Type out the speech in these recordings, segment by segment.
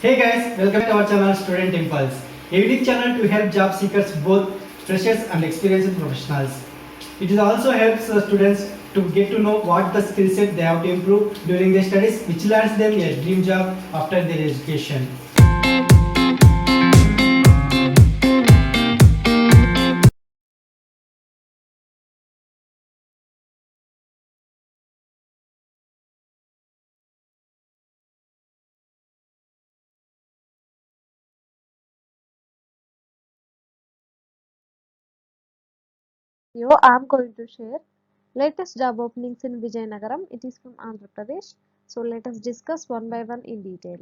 Hey guys, welcome to our channel Student Impulse, a unique channel to help job seekers, both freshers and experienced professionals. It also helps students to get to know what the skill set they have to improve during their studies, which lands them a dream job after their education. Yo, I'm going to share latest job openings in Vijayanagaram. It is from Andhra Pradesh. So let us discuss one by one in detail.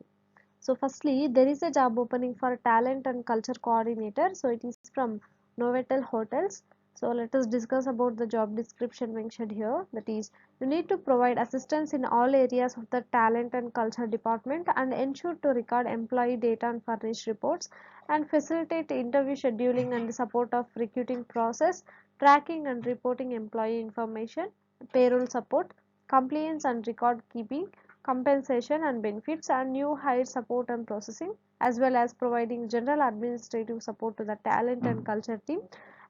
So firstly, there is a job opening for talent and culture coordinator. So it is from Novotel Hotels. So let us discuss about the job description mentioned here. That is, you need to provide assistance in all areas of the talent and culture department and ensure to record employee data and furnish reports and facilitate interview scheduling and the support of recruiting process, tracking and reporting employee information, payroll support, compliance and record keeping, compensation and benefits, and new hire support and processing, as well as providing general administrative support to the talent and culture team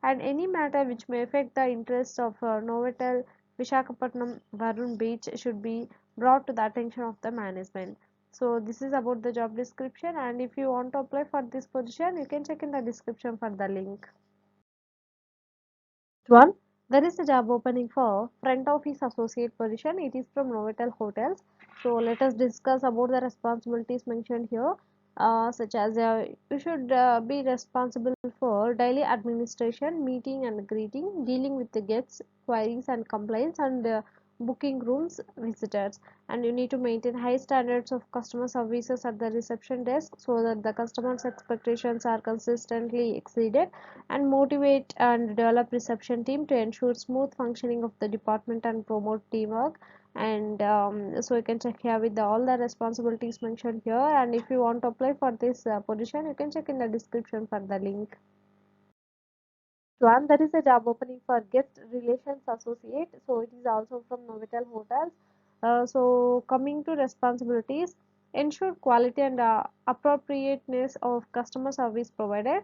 and any matter which may affect the interests of Novotel Vishakhapatnam Varun Beach should be brought to the attention of the management. So this is about the job description, and if you want to apply for this position you can check in the description for the link. One, there is a job opening for front office associate position. It is from Novotel Hotels. So let us discuss about the responsibilities mentioned here, such as you should be responsible for daily administration, meeting and greeting, dealing with the guests, queries and complaints, and booking rooms visitors. And you need to maintain high standards of customer services at the reception desk so that the customers' expectations are consistently exceeded, and motivate and develop reception team to ensure smooth functioning of the department and promote teamwork. And so you can check here with all the responsibilities mentioned here, and if you want to apply for this position you can check in the description for the link. One, there is a job opening for guest relations associate. So it is also from Novotel Hotels. So coming to responsibilities, ensure quality and appropriateness of customer service provided,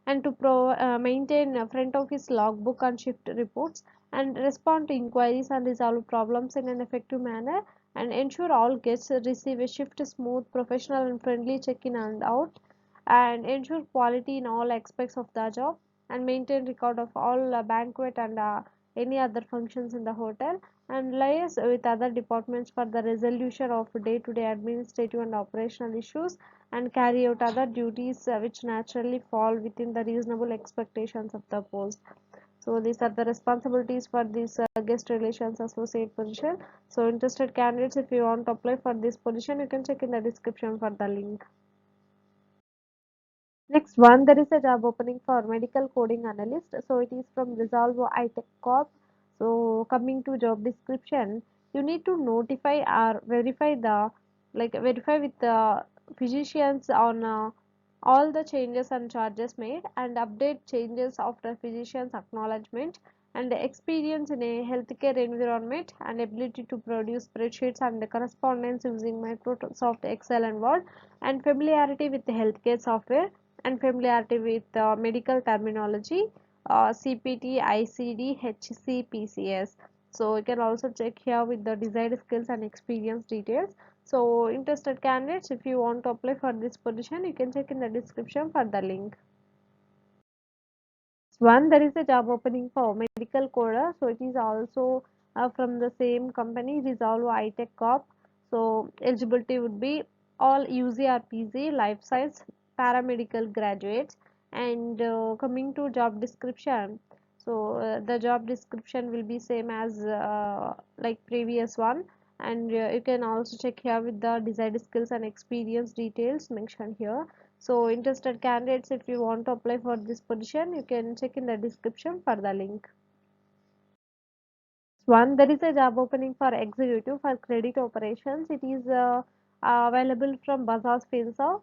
and to maintain a front office logbook and shift reports, and respond to inquiries and resolve problems in an effective manner, and ensure all guests receive a shift smooth, professional and friendly check-in and out, and ensure quality in all aspects of the job, and maintain record of all banquet and any other functions in the hotel, and liaise with other departments for the resolution of day-to-day administrative and operational issues, and carry out other duties which naturally fall within the reasonable expectations of the post. So these are the responsibilities for this guest relations associate position. So interested candidates, if you want to apply for this position you can check in the description for the link. Next one, there is a job opening for medical coding analyst. So it is from Resolvo iTech Corp. So coming to job description, you need to notify or verify the verify with the physicians on all the changes and charges made, and update changes after physician's acknowledgement, and the experience in a healthcare environment, and ability to produce spreadsheets and the correspondence using Microsoft Excel and Word, and familiarity with the healthcare software, and familiarity with medical terminology, CPT, ICD, HC, PCS. So you can also check here with the desired skills and experience details. So interested candidates, if you want to apply for this position, you can check in the description for the link. One, there is a job opening for medical coder. So it is also from the same company, Resolve iTech Corp. So eligibility would be all UG or PG, life science, paramedical graduates. And coming to job description, so the job description will be same as like previous one, and you can also check here with the desired skills and experience details mentioned here. So interested candidates, if you want to apply for this position, you can check in the description for the link. One, there is a job opening for executive for credit operations. It is available from Bajaj Finserv.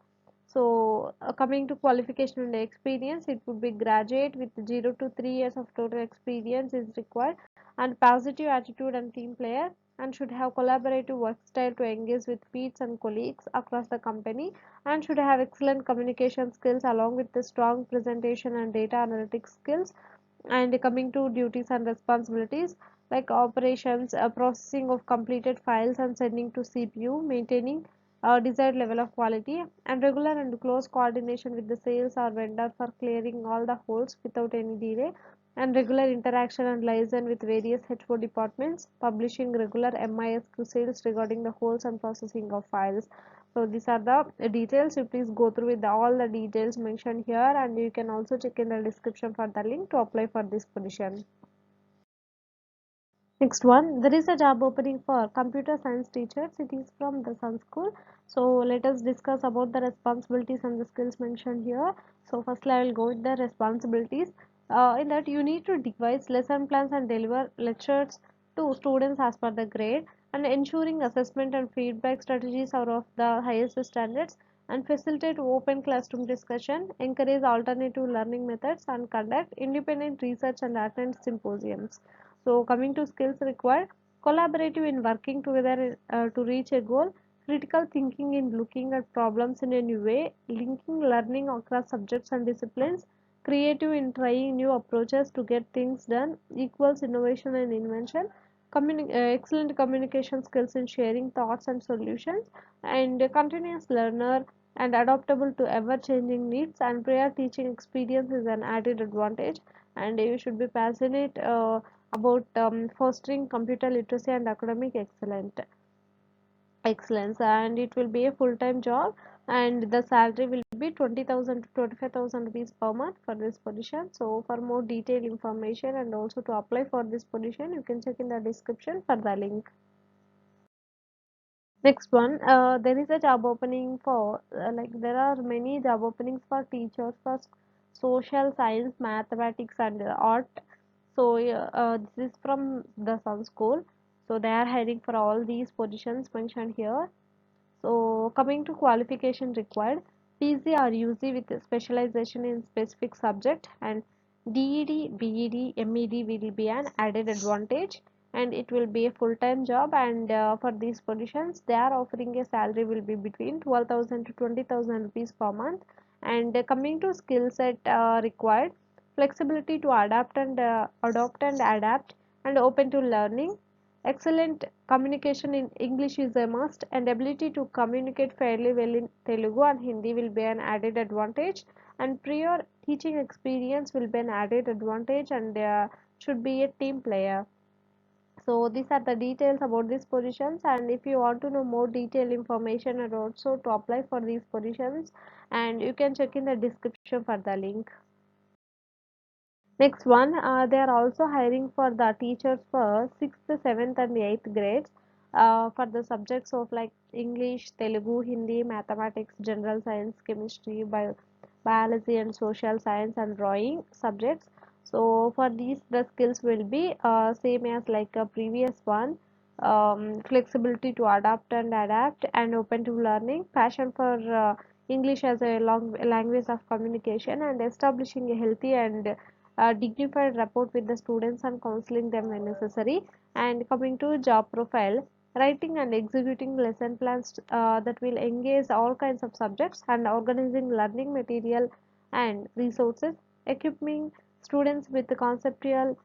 So coming to qualification and experience, it would be graduate with 0 to 3 years of total experience is required, and positive attitude and team player, and should have collaborative work style to engage with peers and colleagues across the company, and should have excellent communication skills along with the strong presentation and data analytics skills. And coming to duties and responsibilities, like operations, processing of completed files and sending to CPU, maintaining desired level of quality, and regular and close coordination with the sales or vendor for clearing all the holes without any delay, and regular interaction and liaison with various HO departments, publishing regular MISQ sales regarding the holes and processing of files. So these are the details. You please go through with all the details mentioned here, and you can also check in the description for the link to apply for this position. Next one, there is a job opening for computer science teachers. It is from the Sun School. So let us discuss about the responsibilities and the skills mentioned here. So firstly, I will go with the responsibilities. In that, you need to devise lesson plans and deliver lectures to students as per the grade, and ensuring assessment and feedback strategies are of the highest standards, and facilitate open classroom discussion, encourage alternative learning methods, and conduct independent research and attend symposiums. So coming to skills required, collaborative in working together to reach a goal, critical thinking in looking at problems in a new way, linking learning across subjects and disciplines, creative in trying new approaches to get things done, equals innovation and invention, excellent communication skills in sharing thoughts and solutions, and a continuous learner and adaptable to ever changing needs, and prior teaching experience is an added advantage, and you should be passionate about fostering computer literacy and academic excellence, and it will be a full-time job, and the salary will be 20,000 to 25,000 rupees per month for this position. So for more detailed information and also to apply for this position, you can check in the description for the link. Next one, there is a job opening for like there are many job openings for teachers for social science, mathematics, and art. So this is from the Sun School. So they are hiring for all these positions mentioned here. So coming to qualification required, PG or UG with a specialization in specific subject, and DED, BED, MED will be an added advantage, and it will be a full-time job, and for these positions they are offering a salary will be between 12,000 to 20,000 rupees per month. And coming to skill set required, flexibility to adopt and adapt, and open to learning. Excellent communication in English is a must, and ability to communicate fairly well in Telugu and Hindi will be an added advantage, and prior teaching experience will be an added advantage, and should be a team player. So these are the details about these positions, and if you want to know more detailed information and also to apply for these positions, and you can check in the description for the link. Next one, they are also hiring for the teachers for 6th, 7th, and 8th grades for the subjects of like English, Telugu, Hindi, mathematics, general science, chemistry, biology, and social science and drawing subjects. So for these, the skills will be same as like a previous one. Flexibility to adapt and open to learning, passion for English as a long language of communication, and establishing a healthy and dignified rapport with the students and counseling them when necessary. And coming to job profile, writing and executing lesson plans that will engage all kinds of subjects, and organizing learning material and resources, equipping students with the conceptual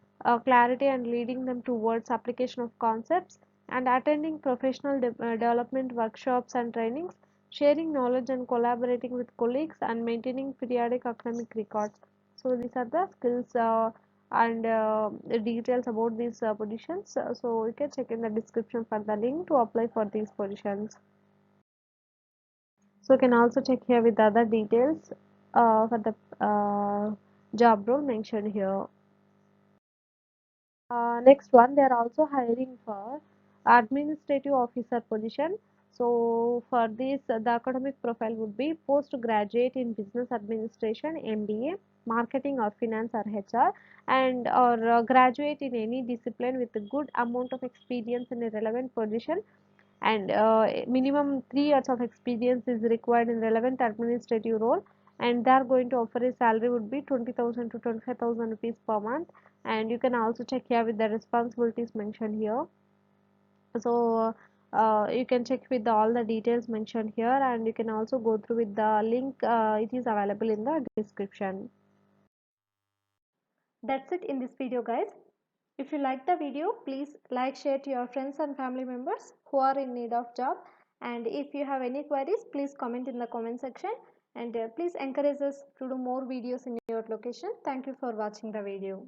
clarity and leading them towards application of concepts, and attending professional development workshops and trainings, sharing knowledge and collaborating with colleagues, and maintaining periodic academic records. So these are the skills and the details about these positions. So you can check in the description for the link to apply for these positions. So you can also check here with the other details for the job role mentioned here. Next one, they are also hiring for administrative officer position. So for this, the academic profile would be postgraduate in business administration, MBA, marketing or finance or HR, and or graduate in any discipline with a good amount of experience in a relevant position, and minimum 3 years of experience is required in relevant administrative role, and they are going to offer a salary would be 20,000 to 25,000 rupees per month, and you can also check here with the responsibilities mentioned here. So you can check with all the details mentioned here, and you can also go through with the link. It is available in the description. That's it in this video, guys. If you like the video, please like, share to your friends and family members who are in need of job. And if you have any queries, please comment in the comment section, and please encourage us to do more videos in your location. Thank you for watching the video.